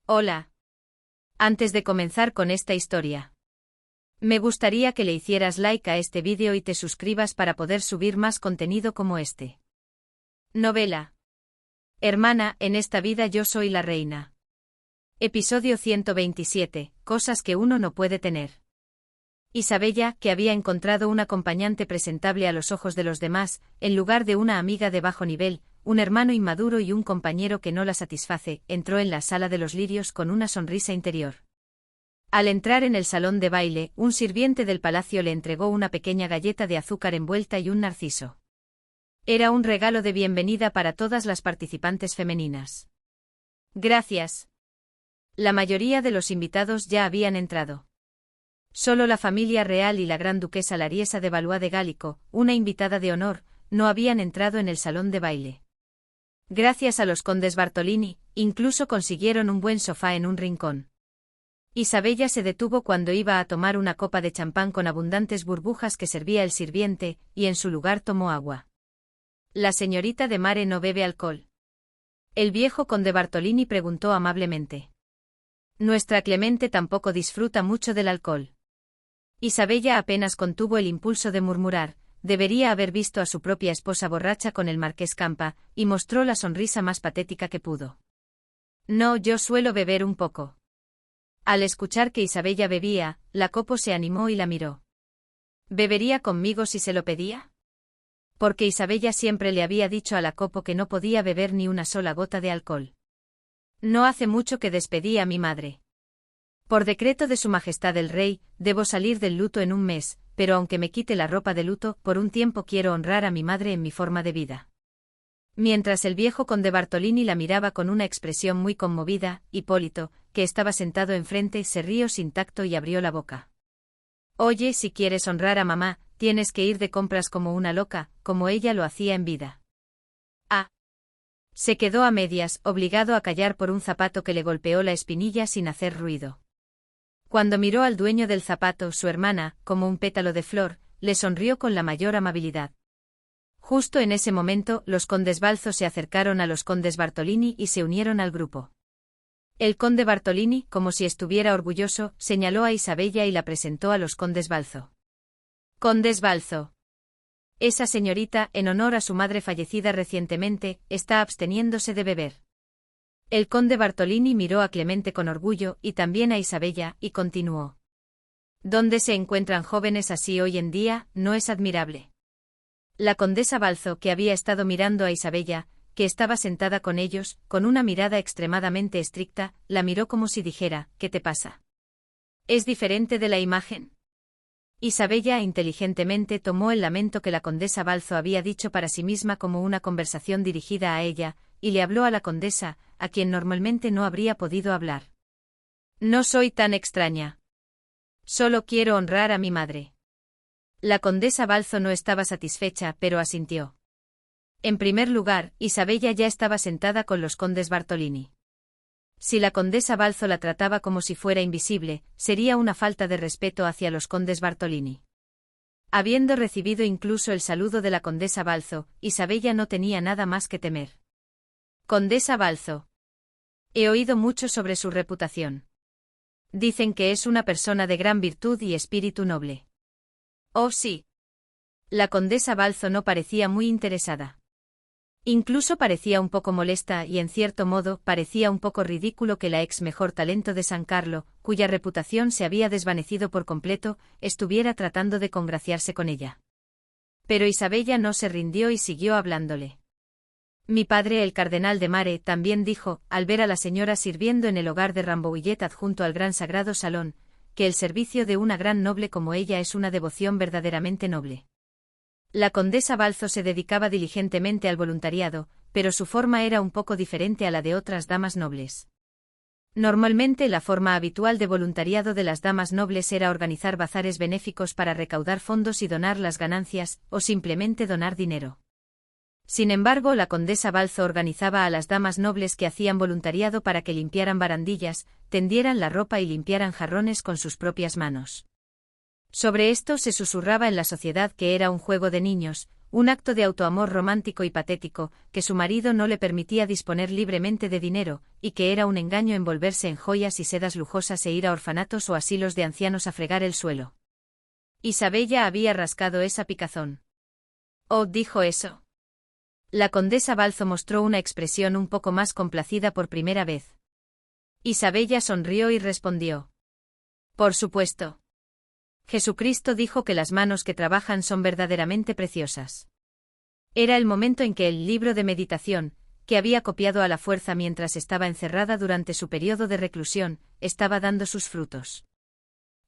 Hola. Antes de comenzar con esta historia, me gustaría que le hicieras like a este vídeo y te suscribas para poder subir más contenido como este. Novela. Hermana, en esta vida yo soy la reina. Episodio 127, cosas que uno no puede tener. Isabella, que había encontrado un acompañante presentable a los ojos de los demás, en lugar de una amiga de bajo nivel, un hermano inmaduro y un compañero que no la satisface, entró en la sala de los lirios con una sonrisa interior. Al entrar en el salón de baile, un sirviente del palacio le entregó una pequeña galleta de azúcar envuelta y un narciso. Era un regalo de bienvenida para todas las participantes femeninas. Gracias. La mayoría de los invitados ya habían entrado. Solo la familia real y la gran duquesa Lariesa de Valois de Gálico, una invitada de honor, no habían entrado en el salón de baile. Gracias a los condes Bartolini, incluso consiguieron un buen sofá en un rincón. Isabella se detuvo cuando iba a tomar una copa de champán con abundantes burbujas que servía el sirviente, y en su lugar tomó agua. La señorita de Mare no bebe alcohol. El viejo conde Bartolini preguntó amablemente. Nuestra Clemente tampoco disfruta mucho del alcohol. Isabella apenas contuvo el impulso de murmurar, debería haber visto a su propia esposa borracha con el marqués Campa, y mostró la sonrisa más patética que pudo. No, yo suelo beber un poco. Al escuchar que Isabella bebía, Lacopo se animó y la miró. ¿Bebería conmigo si se lo pedía? Porque Isabella siempre le había dicho a Lacopo que no podía beber ni una sola gota de alcohol. No hace mucho que despedí a mi madre. Por decreto de Su Majestad el Rey, debo salir del luto en un mes, pero aunque me quite la ropa de luto, por un tiempo quiero honrar a mi madre en mi forma de vida. Mientras el viejo conde Bartolini la miraba con una expresión muy conmovida, Hipólito, que estaba sentado enfrente, se rió sin tacto y abrió la boca. Oye, si quieres honrar a mamá, tienes que ir de compras como una loca, como ella lo hacía en vida. Ah. Se quedó a medias, obligado a callar por un zapato que le golpeó la espinilla sin hacer ruido. Cuando miró al dueño del zapato, su hermana, como un pétalo de flor, le sonrió con la mayor amabilidad. Justo en ese momento, los condes Balzo se acercaron a los condes Bartolini y se unieron al grupo. El conde Bartolini, como si estuviera orgulloso, señaló a Isabella y la presentó a los condes Balzo. Condes Balzo. Esa señorita, en honor a su madre fallecida recientemente, está absteniéndose de beber. El conde Bartolini miró a Clemente con orgullo y también a Isabella, y continuó. ¿Dónde se encuentran jóvenes así hoy en día? No es admirable. La condesa Balzo, que había estado mirando a Isabella, que estaba sentada con ellos, con una mirada extremadamente estricta, la miró como si dijera, ¿qué te pasa? ¿Es diferente de la imagen? Isabella inteligentemente tomó el lamento que la condesa Balzo había dicho para sí misma como una conversación dirigida a ella, y le habló a la condesa, a quien normalmente no habría podido hablar. No soy tan extraña. Solo quiero honrar a mi madre. La condesa Balzo no estaba satisfecha, pero asintió. En primer lugar, Isabella ya estaba sentada con los condes Bartolini. Si la condesa Balzo la trataba como si fuera invisible, sería una falta de respeto hacia los condes Bartolini. Habiendo recibido incluso el saludo de la condesa Balzo, Isabella no tenía nada más que temer. Condesa Balzo. He oído mucho sobre su reputación. Dicen que es una persona de gran virtud y espíritu noble. Oh, sí. La condesa Balzo no parecía muy interesada. Incluso parecía un poco molesta y, en cierto modo, parecía un poco ridículo que la ex mejor talento de San Carlo, cuya reputación se había desvanecido por completo, estuviera tratando de congraciarse con ella. Pero Isabella no se rindió y siguió hablándole. Mi padre, el cardenal de Mare, también dijo, al ver a la señora sirviendo en el hogar de Rambouillet adjunto al gran sagrado salón, que el servicio de una gran noble como ella es una devoción verdaderamente noble. La condesa Balzo se dedicaba diligentemente al voluntariado, pero su forma era un poco diferente a la de otras damas nobles. Normalmente la forma habitual de voluntariado de las damas nobles era organizar bazares benéficos para recaudar fondos y donar las ganancias, o simplemente donar dinero. Sin embargo, la condesa Balzo organizaba a las damas nobles que hacían voluntariado para que limpiaran barandillas, tendieran la ropa y limpiaran jarrones con sus propias manos. Sobre esto se susurraba en la sociedad que era un juego de niños, un acto de autoamor romántico y patético, que su marido no le permitía disponer libremente de dinero, y que era un engaño envolverse en joyas y sedas lujosas e ir a orfanatos o asilos de ancianos a fregar el suelo. Isabella había rascado esa picazón. «Oh», dijo eso. La condesa Balzo mostró una expresión un poco más complacida por primera vez. Isabella sonrió y respondió: «Por supuesto. Jesucristo dijo que las manos que trabajan son verdaderamente preciosas». Era el momento en que el libro de meditación, que había copiado a la fuerza mientras estaba encerrada durante su periodo de reclusión, estaba dando sus frutos.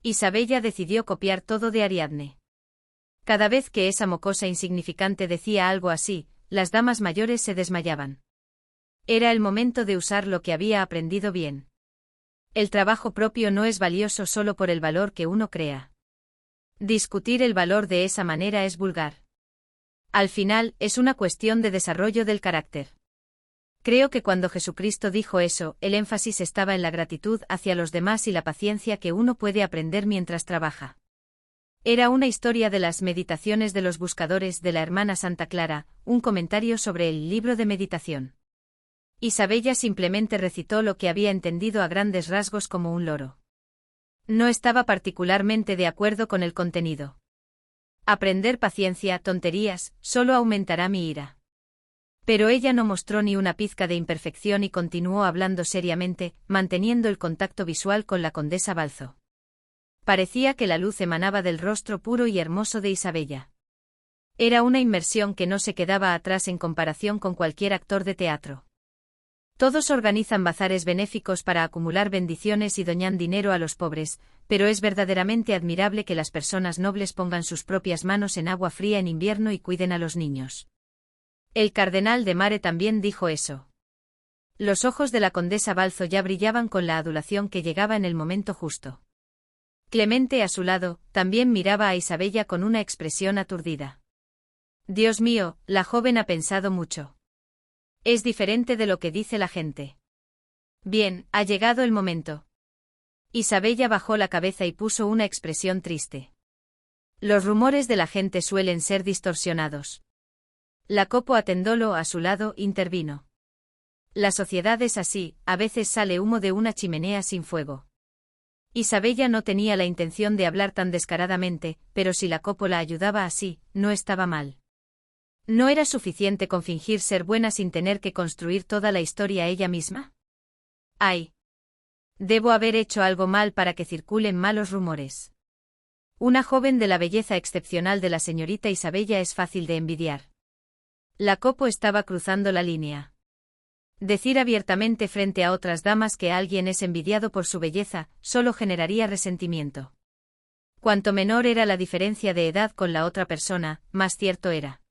Isabella decidió copiar todo de Ariadne. Cada vez que esa mocosa insignificante decía algo así, las damas mayores se desmayaban. Era el momento de usar lo que había aprendido bien. El trabajo propio no es valioso solo por el valor que uno crea. Discutir el valor de esa manera es vulgar. Al final, es una cuestión de desarrollo del carácter. Creo que cuando Jesucristo dijo eso, el énfasis estaba en la gratitud hacia los demás y la paciencia que uno puede aprender mientras trabaja. Era una historia de las meditaciones de los buscadores de la hermana Santa Clara, un comentario sobre el libro de meditación. Isabella simplemente recitó lo que había entendido a grandes rasgos como un loro. No estaba particularmente de acuerdo con el contenido. Aprender paciencia, tonterías, solo aumentará mi ira. Pero ella no mostró ni una pizca de imperfección y continuó hablando seriamente, manteniendo el contacto visual con la condesa Balzo. Parecía que la luz emanaba del rostro puro y hermoso de Isabella. Era una inmersión que no se quedaba atrás en comparación con cualquier actor de teatro. Todos organizan bazares benéficos para acumular bendiciones y doñan dinero a los pobres, pero es verdaderamente admirable que las personas nobles pongan sus propias manos en agua fría en invierno y cuiden a los niños. El cardenal de Mare también dijo eso. Los ojos de la condesa Balzo ya brillaban con la adulación que llegaba en el momento justo. Clemente a su lado, también miraba a Isabella con una expresión aturdida. Dios mío, la joven ha pensado mucho. Es diferente de lo que dice la gente. Bien, ha llegado el momento. Isabella bajó la cabeza y puso una expresión triste. Los rumores de la gente suelen ser distorsionados. Jacopo Attendolo a su lado intervino. La sociedad es así, a veces sale humo de una chimenea sin fuego. Isabella no tenía la intención de hablar tan descaradamente, pero si Jacopo la ayudaba así, no estaba mal. ¿No era suficiente con fingir ser buena sin tener que construir toda la historia ella misma? ¡Ay! Debo haber hecho algo mal para que circulen malos rumores. Una joven de la belleza excepcional de la señorita Isabella es fácil de envidiar. Jacopo estaba cruzando la línea. Decir abiertamente frente a otras damas que alguien es envidiado por su belleza, solo generaría resentimiento. Cuanto menor era la diferencia de edad con la otra persona, más cierto era.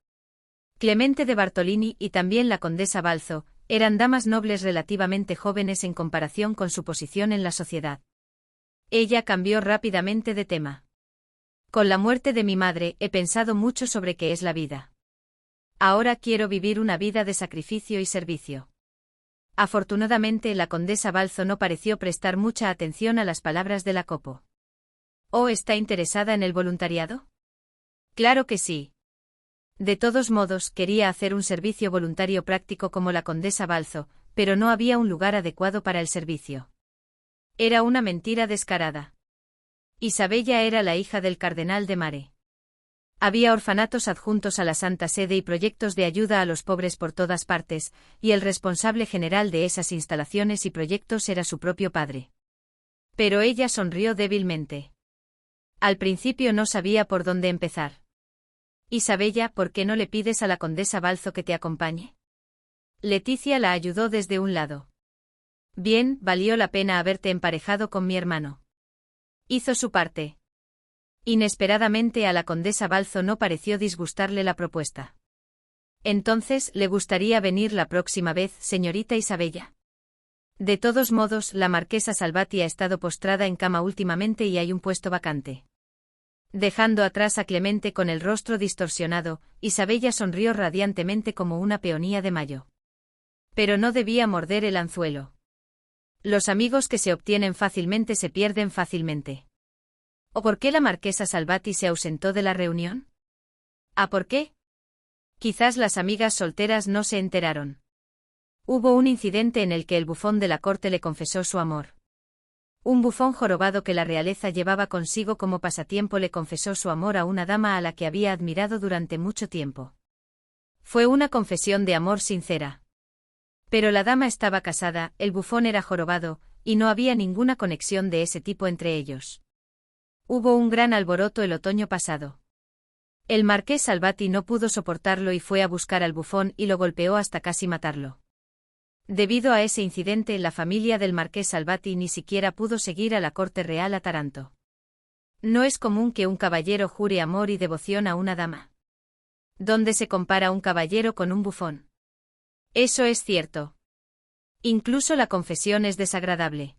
Clemente de Bartolini y también la condesa Balzo, eran damas nobles relativamente jóvenes en comparación con su posición en la sociedad. Ella cambió rápidamente de tema. Con la muerte de mi madre he pensado mucho sobre qué es la vida. Ahora quiero vivir una vida de sacrificio y servicio. Afortunadamente la condesa Balzo no pareció prestar mucha atención a las palabras de Jacopo. ¿Oh, está interesada en el voluntariado? Claro que sí. De todos modos, quería hacer un servicio voluntario práctico como la condesa Balzo, pero no había un lugar adecuado para el servicio. Era una mentira descarada. Isabella era la hija del cardenal de Mare. Había orfanatos adjuntos a la Santa Sede y proyectos de ayuda a los pobres por todas partes, y el responsable general de esas instalaciones y proyectos era su propio padre. Pero ella sonrió débilmente. Al principio no sabía por dónde empezar. Isabella, ¿por qué no le pides a la condesa Balzo que te acompañe? Leticia la ayudó desde un lado. Bien, valió la pena haberte emparejado con mi hermano. Hizo su parte. Inesperadamente a la condesa Balzo no pareció disgustarle la propuesta. Entonces, ¿le gustaría venir la próxima vez, señorita Isabella? De todos modos, la marquesa Salvati ha estado postrada en cama últimamente y hay un puesto vacante. Dejando atrás a Clemente con el rostro distorsionado, Isabella sonrió radiantemente como una peonía de mayo. Pero no debía morder el anzuelo. Los amigos que se obtienen fácilmente se pierden fácilmente. ¿O por qué la marquesa Salvati se ausentó de la reunión? ¿Ah, por qué? Quizás las amigas solteras no se enteraron. Hubo un incidente en el que el bufón de la corte le confesó su amor. Un bufón jorobado que la realeza llevaba consigo como pasatiempo le confesó su amor a una dama a la que había admirado durante mucho tiempo. Fue una confesión de amor sincera. Pero la dama estaba casada, el bufón era jorobado, y no había ninguna conexión de ese tipo entre ellos. Hubo un gran alboroto el otoño pasado. El marqués Salvati no pudo soportarlo y fue a buscar al bufón y lo golpeó hasta casi matarlo. Debido a ese incidente, la familia del marqués Salvati ni siquiera pudo seguir a la corte real a Taranto. No es común que un caballero jure amor y devoción a una dama. ¿Dónde se compara un caballero con un bufón? Eso es cierto. Incluso la confesión es desagradable.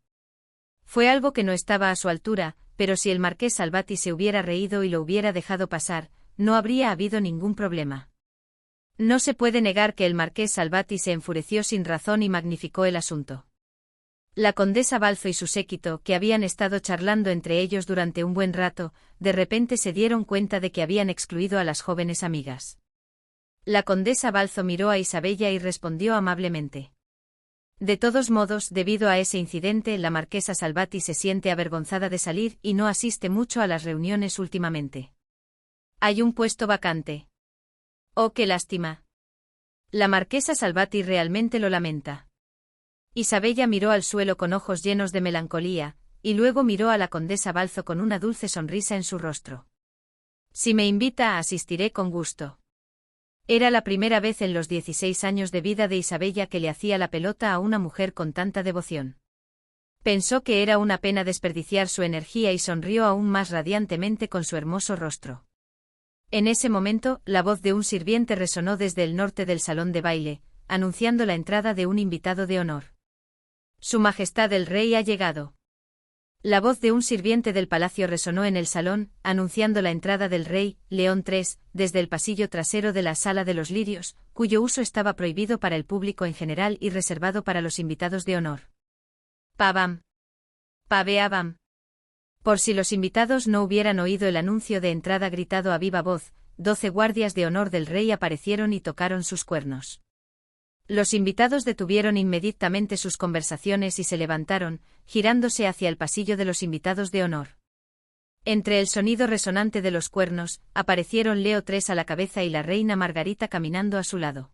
Fue algo que no estaba a su altura, pero si el marqués Salvati se hubiera reído y lo hubiera dejado pasar, no habría habido ningún problema. No se puede negar que el marqués Salvati se enfureció sin razón y magnificó el asunto. La condesa Balzo y su séquito, que habían estado charlando entre ellos durante un buen rato, de repente se dieron cuenta de que habían excluido a las jóvenes amigas. La condesa Balzo miró a Isabella y respondió amablemente. De todos modos, debido a ese incidente, la marquesa Salvati se siente avergonzada de salir y no asiste mucho a las reuniones últimamente. Hay un puesto vacante. Oh, qué lástima. La marquesa Salvati realmente lo lamenta. Isabella miró al suelo con ojos llenos de melancolía, y luego miró a la condesa Balzo con una dulce sonrisa en su rostro. Si me invita, asistiré con gusto. Era la primera vez en los 16 años de vida de Isabella que le hacía la pelota a una mujer con tanta devoción. Pensó que era una pena desperdiciar su energía y sonrió aún más radiantemente con su hermoso rostro. En ese momento, la voz de un sirviente resonó desde el norte del salón de baile, anunciando la entrada de un invitado de honor. Su Majestad el Rey ha llegado. La voz de un sirviente del palacio resonó en el salón, anunciando la entrada del rey, León III, desde el pasillo trasero de la Sala de los Lirios, cuyo uso estaba prohibido para el público en general y reservado para los invitados de honor. Pabam. Pabeabam. Por si los invitados no hubieran oído el anuncio de entrada gritado a viva voz, 12 guardias de honor del rey aparecieron y tocaron sus cuernos. Los invitados detuvieron inmediatamente sus conversaciones y se levantaron, girándose hacia el pasillo de los invitados de honor. Entre el sonido resonante de los cuernos, aparecieron Leo III a la cabeza y la reina Margarita caminando a su lado.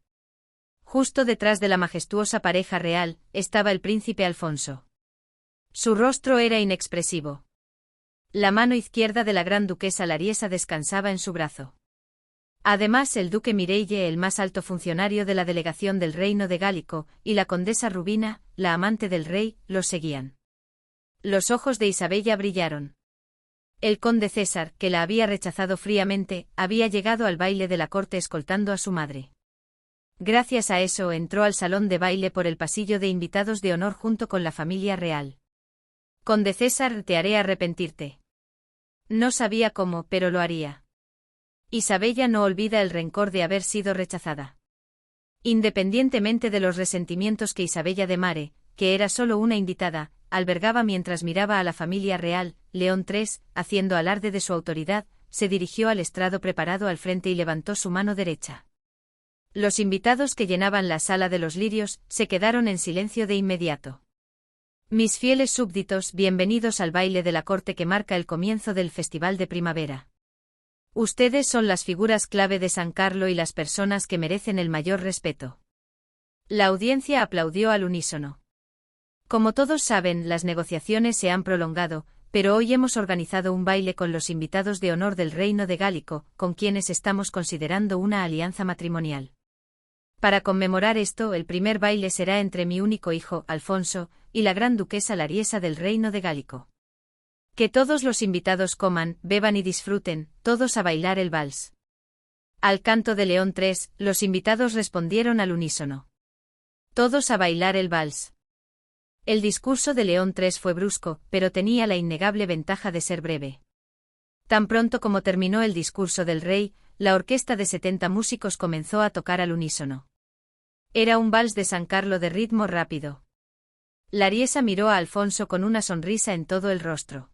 Justo detrás de la majestuosa pareja real, estaba el príncipe Alfonso. Su rostro era inexpresivo. La mano izquierda de la gran duquesa Lariesa descansaba en su brazo. Además, el duque Mireille, el más alto funcionario de la delegación del reino de Gálico, y la condesa Rubina, la amante del rey, los seguían. Los ojos de Isabella brillaron. El conde César, que la había rechazado fríamente, había llegado al baile de la corte escoltando a su madre. Gracias a eso entró al salón de baile por el pasillo de invitados de honor junto con la familia real. Conde César, te haré arrepentirte. No sabía cómo, pero lo haría. Isabella no olvida el rencor de haber sido rechazada. Independientemente de los resentimientos que Isabella de Mare, que era solo una invitada, albergaba mientras miraba a la familia real, León III, haciendo alarde de su autoridad, se dirigió al estrado preparado al frente y levantó su mano derecha. Los invitados que llenaban la Sala de los Lirios se quedaron en silencio de inmediato. Mis fieles súbditos, bienvenidos al baile de la corte que marca el comienzo del Festival de Primavera. Ustedes son las figuras clave de San Carlo y las personas que merecen el mayor respeto. La audiencia aplaudió al unísono. Como todos saben, las negociaciones se han prolongado, pero hoy hemos organizado un baile con los invitados de honor del reino de Gálico, con quienes estamos considerando una alianza matrimonial. Para conmemorar esto, el primer baile será entre mi único hijo, Alfonso, y la gran duquesa Lariesa del reino de Gálico. Que todos los invitados coman, beban y disfruten, todos a bailar el vals. Al canto de León III, los invitados respondieron al unísono. Todos a bailar el vals. El discurso de León III fue brusco, pero tenía la innegable ventaja de ser breve. Tan pronto como terminó el discurso del rey, la orquesta de 70 músicos comenzó a tocar al unísono. Era un vals de San Carlo de ritmo rápido. Lariesa miró a Alfonso con una sonrisa en todo el rostro.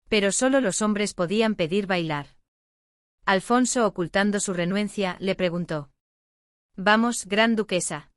Pero solo los hombres podían pedir bailar. Alfonso, ocultando su renuencia, le preguntó. Vamos, gran duquesa.